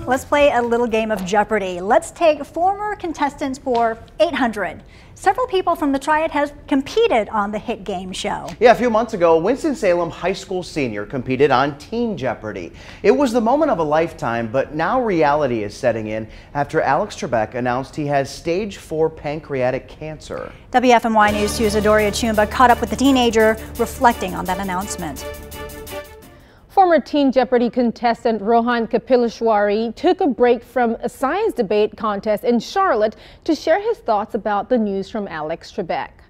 Let's play a little game of Jeopardy. Let's take former contestants for 800. Several people from the Triad have competed on the hit game show. Yeah, a few months ago, a Winston-Salem high school senior competed on Teen Jeopardy. It was the moment of a lifetime, but now reality is setting in after Alex Trebek announced he has stage 4 pancreatic cancer. WFMY News 2's Adoria Chumba caught up with the teenager reflecting on that announcement. Former Teen Jeopardy contestant Rohan Kapileshwari took a break from a science debate contest in Charlotte to share his thoughts about the news from Alex Trebek.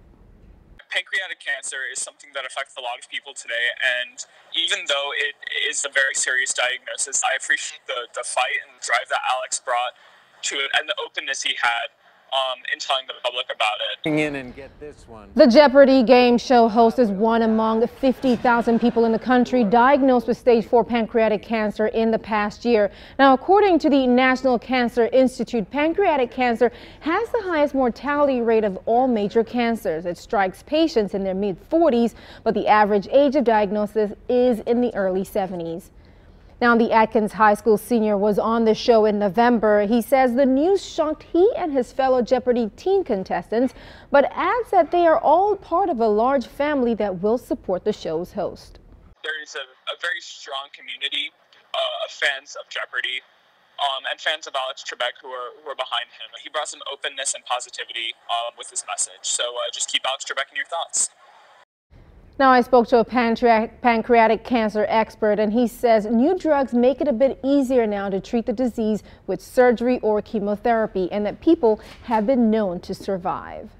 Pancreatic cancer is something that affects a lot of people today, and even though it is a very serious diagnosis, I appreciate the fight and the drive that Alex brought to it and the openness he had in telling the public about it. In and get this one. The Jeopardy game show host is one among 50,000 people in the country diagnosed with stage 4 pancreatic cancer in the past year. Now, according to the National Cancer Institute, pancreatic cancer has the highest mortality rate of all major cancers. It strikes patients in their mid-40s, but the average age of diagnosis is in the early 70s. Now, the Atkins High School senior was on the show in November. He says the news shocked he and his fellow Jeopardy teen contestants, but adds that they are all part of a large family that will support the show's host. There is a very strong community of fans of Jeopardy and fans of Alex Trebek who are behind him. He brought some openness and positivity with his message. So just keep Alex Trebek in your thoughts. Now, I spoke to a pancreatic cancer expert, and he says new drugs make it a bit easier now to treat the disease with surgery or chemotherapy, and that people have been known to survive.